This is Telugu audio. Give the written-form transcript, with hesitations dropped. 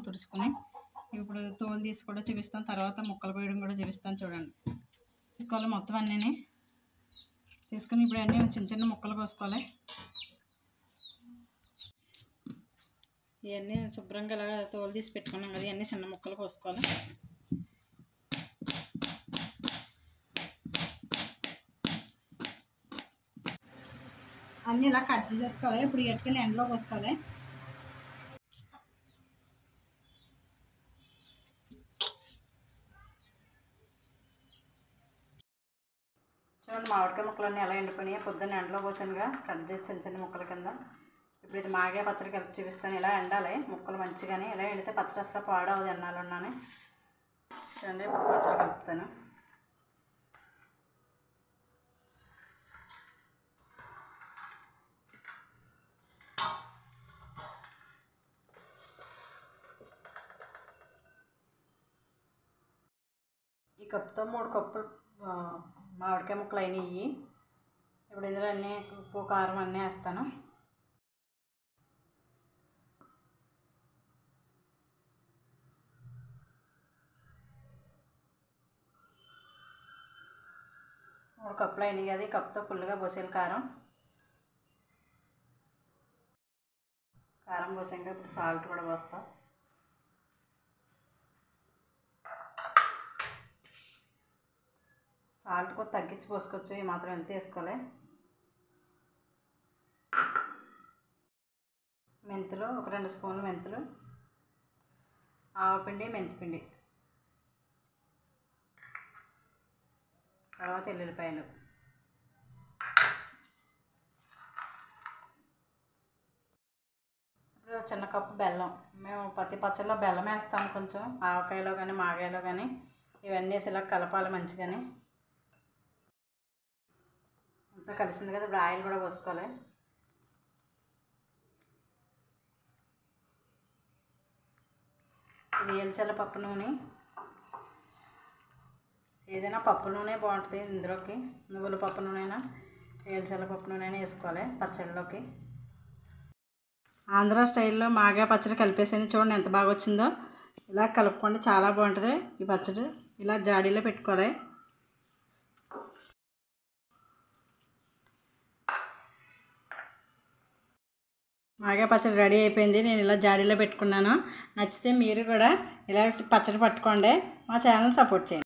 తుడుచుకొని ఇప్పుడు తోలు తీసి కూడా చూపిస్తాను, తర్వాత ముక్కలు పోయడం కూడా చూపిస్తాను. చూడండి, తీసుకోవాలి మొత్తం అన్నీ తీసుకొని ఇప్పుడు అన్నీ చిన్న చిన్న ముక్కలు కోసుకోవాలి. ఇవన్నీ శుభ్రంగా ఇలా తోలు తీసి పెట్టుకున్నాం కదా, ఇవన్నీ చిన్న ముక్కలు కోసుకోవాలి. అన్నీ ఇలా కట్ చేసేసుకోవాలి. ఇప్పుడు ఎట్టుకెళ్ళి ఎండలో పోసుకోవాలి. చూడండి, మామిడికాయ ముక్కలన్నీ ఎలా ఎండిపోయినాయి. పొద్దున్న ఎండలో పోసానుగా, కట్ చేసి చిన్న చిన్న ముక్కల కింద. ఇప్పుడు ఇది మాగే పచ్చడి కలిపి చూపిస్తాను. ఇలా ఎండాలి ముక్కలు మంచిగానే, ఇలా ఎండితే పచ్చడి అసలు పాడవదు ఎన్నాళ్ళు ఉన్నాను. చూడండి, పచ్చడి కలుపుతాను. ఈ కప్పుతో 3 కప్పులు మామిడికాయ ముక్కలు అయినాయి. ఇప్పుడు ఇందులో అన్నీ ఉప్పు కారం అన్నీ వేస్తాను. మూడు కప్పులు అయినాయి కదా, ఈ కప్పుతో ఫుల్గా పోసేయాలి కారం పోసాక ఇప్పుడు సాల్ట్ కూడా పోస్తాం. సాల్ట్ కూడా తగ్గించి పోసుకోవచ్చు, ఈ మాత్రం ఎంత వేసుకోవాలి. మెంతులు ఒక 2 స్పూన్లు మెంతులు, ఆవపిండి, మెంతిపిండి, తర్వాత ఎల్లుల్లిపాయలు, ఇప్పుడు చిన్న కప్పు బెల్లం. మేము ప్రతి పచ్చడిలో బెల్లం వేస్తాము, కొంచెం ఆవకాయలో కానీ మాగాయలో కానీ. ఇవన్నీ వేసి ఇలా కలపాలి మంచిగానే. అంతా కలిసింది కదా, ఇప్పుడు ఆయిల్ కూడా పోసుకోవాలి. ఇది ఎల్చల పప్పు నూనె, ఏదైనా పప్పు నూనె బాగుంటుంది ఇందులోకి. నువ్వుల పప్పు నూనె అయినా ఎల్చల పప్పు నూనె అయినా వేసుకోవాలి పచ్చడిలోకి. ఆంధ్ర స్టైల్లో మాగా పచ్చడి కలిపేసాను. చూడండి ఎంత బాగా వచ్చిందో. ఇలా కలుపుకోండి, చాలా బాగుంటుంది ఈ పచ్చడి. ఇలా జాడీలో పెట్టుకోవాలి. మాగా పచ్చడి రెడీ అయిపోయింది. నేను ఇలా జాడీలో పెట్టుకున్నాను. నచ్చితే మీరు కూడా ఇలా పచ్చడి పట్టుకోండి. మా ఛానల్ సపోర్ట్ చేయండి.